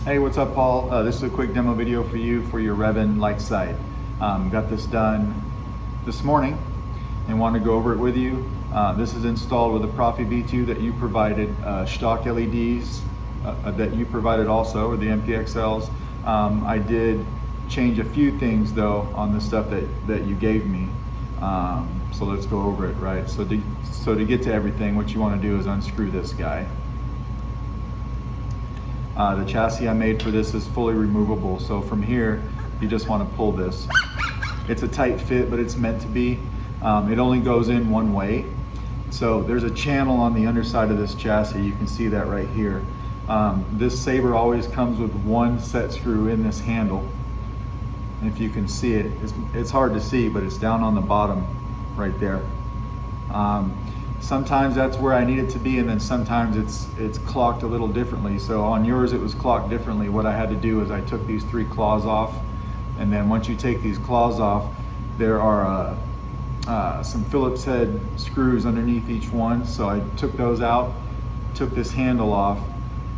Hey, what's up, Paul? This is a quick demo video for you for your Revan light sight. Got this done this morning and want to go over it with you. This is installed with a Proffie V2 that you provided, Shtok LEDs that you provided also, or the NPXLs. I did change a few things though on the stuff that you gave me. So let's go over it, right? So to get to everything, what you want to do is unscrew this guy. The chassis I made for this is fully removable, so from here you just want to pull this. It's a tight fit, but it's meant to be. It only goes in one way, so there's a channel on the underside of this chassis. You can see that right here. This Saber always comes with one set screw in this handle, and if you can see it, it's hard to see, but it's down on the bottom right there. Sometimes that's where I need it to be, and then sometimes it's clocked a little differently. So on yours it was clocked differently. What I had to do is I took these 3 claws off, and then once you take these claws off, there are some Phillips head screws underneath each one. So I took those out, took this handle off,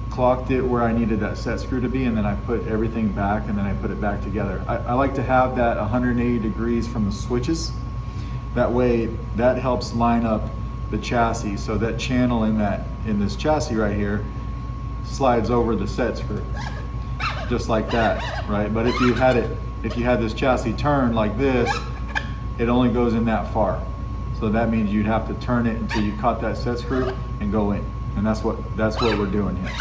clocked it where I needed that set screw to be, and then I put everything back, and then I put it back together. I like to have that 180 degrees from the switches. That way that helps line up the chassis, so that channel in this chassis right here slides over the set screw, just like that, right? But if you had this chassis turned like this, it only goes in that far. So that means you'd have to turn it until you caught that set screw and go in, and that's what we're doing here.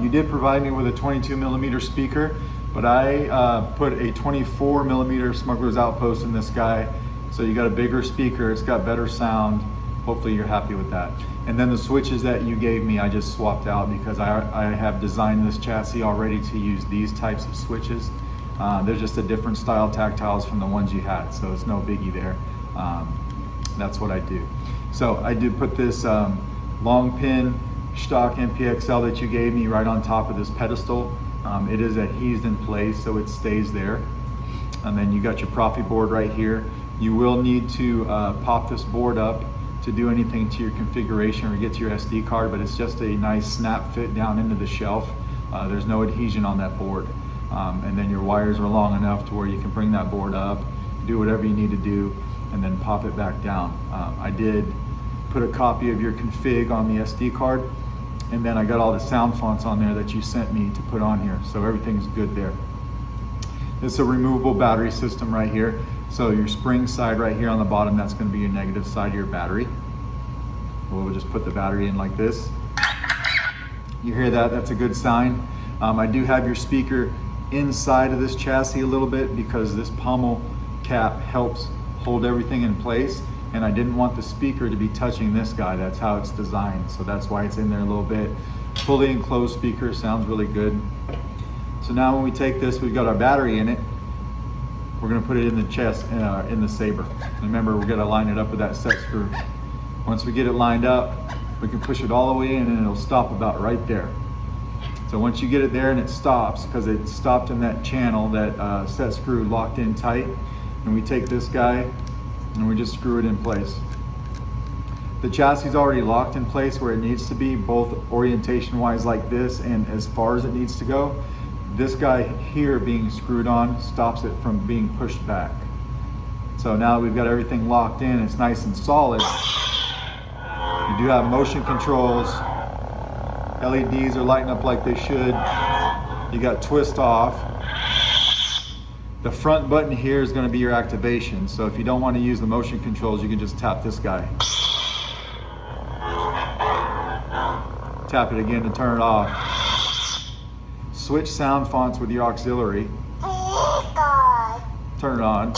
You did provide me with a 22mm speaker, but I put a 24mm Smugglers Outpost in this guy. So you got a bigger speaker, it's got better sound. Hopefully you're happy with that. And then the switches that you gave me, I just swapped out because I have designed this chassis already to use these types of switches. They're just a different style tactiles from the ones you had, so it's no biggie there. That's what I do. So I did put this long pin Shtok NPXL that you gave me right on top of this pedestal. It is adhesed in place, so it stays there. And then you got your Proffie board right here. You will need to pop this board up to do anything to your configuration or get to your SD card, but it's just a nice snap fit down into the shelf. There's no adhesion on that board. And then your wires are long enough to where you can bring that board up, do whatever you need to do, and then pop it back down. I did put a copy of your config on the SD card, and then I got all the sound fonts on there that you sent me to put on here, so everything's good there. It's a removable battery system right here. So your spring side right here on the bottom, that's going to be your negative side of your battery. We'll just put the battery in like this. You hear that? That's a good sign. I do have your speaker inside of this chassis a little bit because this pommel cap helps hold everything in place, and I didn't want the speaker to be touching this guy. That's how it's designed, so that's why it's in there a little bit. Fully enclosed speaker, sounds really good. So now when we take this, we've got our battery in it. We're going to put it in the chest, in the Saber. Remember, we're going to line it up with that set screw. Once we get it lined up, we can push it all the way in, and it'll stop about right there. So once you get it there and it stops, because it stopped in that channel, that set screw locked in tight, and we take this guy and we just screw it in place. The chassis is already locked in place where it needs to be, both orientation wise like this and as far as it needs to go. This guy here being screwed on stops it from being pushed back. So now that we've got everything locked in, it's nice and solid. You do have motion controls. LEDs are lighting up like they should. You got twist off. The front button here is going to be your activation. So if you don't want to use the motion controls, you can just tap this guy. Tap it again to turn it off. Switch sound fonts with your auxiliary. Turn it on.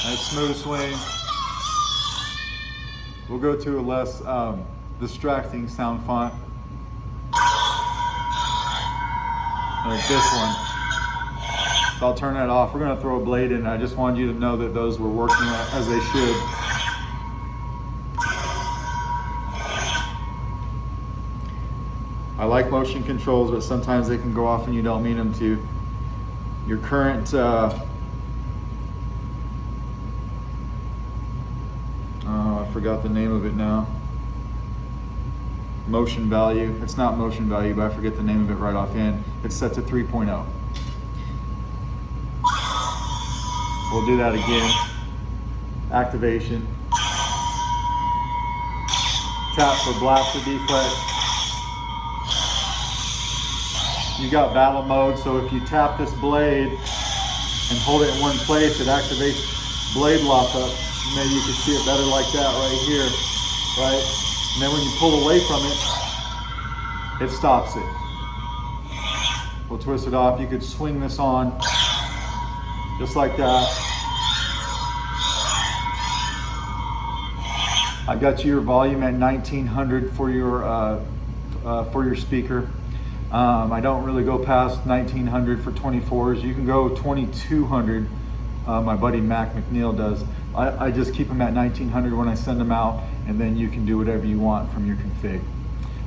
Nice smooth swing. We'll go to a less distracting sound font, like this one. So I'll turn that off. We're gonna throw a blade in. I just wanted you to know that those were working as they should. I like motion controls, but sometimes they can go off and you don't mean them to. Your current I forgot the name of it now. motion value. It's not motion value, but I forget the name of it right offhand. It's set to 3.0. We'll do that again. Activation. Tap for blast or deflect. You got battle mode, so if you tap this blade and hold it in one place, it activates blade lockup. Maybe you can see it better like that right here, right? And then when you pull away from it, it stops it. We'll twist it off. You could swing this on just like that. I got your volume at 1900 for your speaker. I don't really go past 1900 for 24s. You can go 2200. My buddy Mac McNeil does. I just keep them at 1900 when I send them out, and then you can do whatever you want from your config.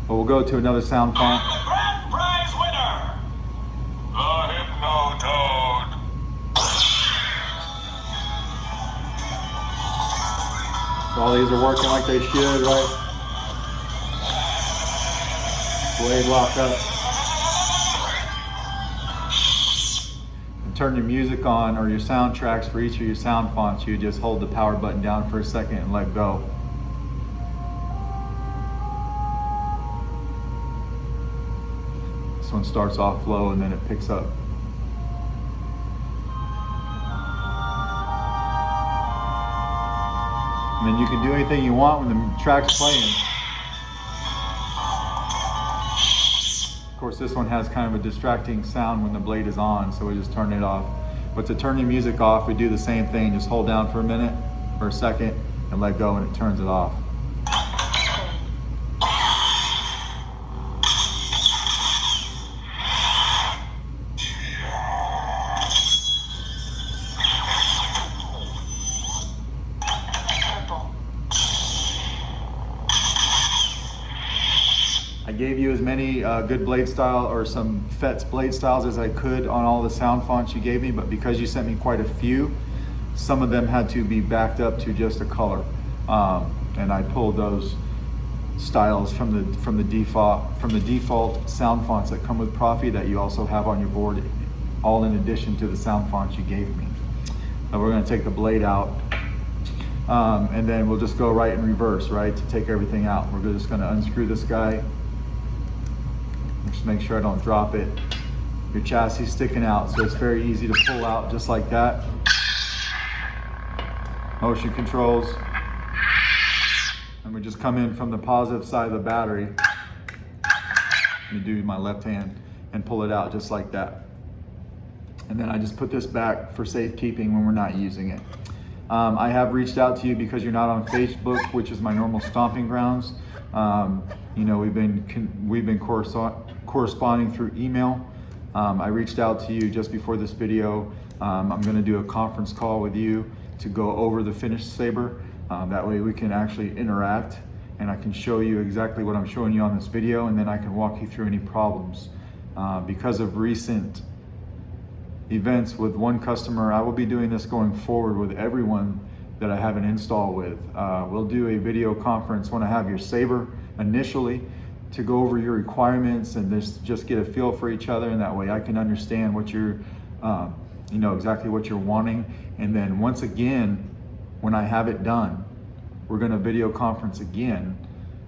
But we'll go to another sound font. The grand prize winner, the Hypnotoad. So all these are working like they should, right? Blade lock up. And turn your music on, or your soundtracks for each of your sound fonts. You just hold the power button down for a second and let go. This one starts off low and then it picks up. And then you can do anything you want when the track's playing. Of course, this one has kind of a distracting sound when the blade is on, so we just turn it off. But to turn your music off, we do the same thing. Just hold down for a minute or a second and let go, and it turns it off. I gave you as many good blade style or some FET's blade styles as I could on all the sound fonts you gave me, but because you sent me quite a few, some of them had to be backed up to just a color. And I pulled those styles from the default sound fonts that come with Proffie that you also have on your board, all in addition to the sound fonts you gave me. Now we're going to take the blade out, and then we'll just go right in reverse, right, to take everything out. We're just going to unscrew this guy. Just make sure I don't drop it. Your chassis is sticking out, so it's very easy to pull out just like that. Motion controls. And we just come in from the positive side of the battery. Let me do my left hand and pull it out just like that. And then I just put this back for safekeeping when we're not using it. I have reached out to you because you're not on Facebook, which is my normal stomping grounds. You know, we've been corresponding through email. I reached out to you just before this video. I'm going to do a conference call with you to go over the finished Saber. That way we can actually interact, and I can show you exactly what I'm showing you on this video, and then I can walk you through any problems. Because of recent events with one customer, I will be doing this going forward with everyone that I have an install with. We'll do a video conference when I have your Saber initially to go over your requirements and just get a feel for each other, and that way I can understand what you're, you know, exactly what you're wanting. And then once again, when I have it done, we're gonna video conference again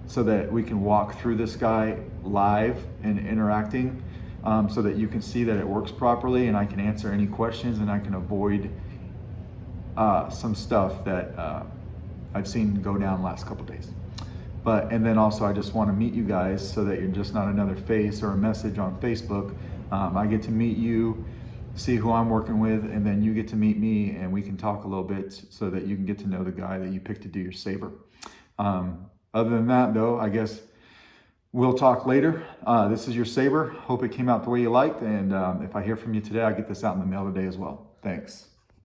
so that we can walk through this guy live and interacting, so that you can see that it works properly, and I can answer any questions, and I can avoid some stuff that I've seen go down the last couple days. And then also I just want to meet you guys so that you're just not another face or a message on Facebook. I get to meet you, see who I'm working with, and then you get to meet me, and we can talk a little bit so that you can get to know the guy that you picked to do your Saber. Other than that though, I guess we'll talk later. This is your Saber. Hope it came out the way you liked, and if I hear from you today, I'll get this out in the mail today as well. Thanks.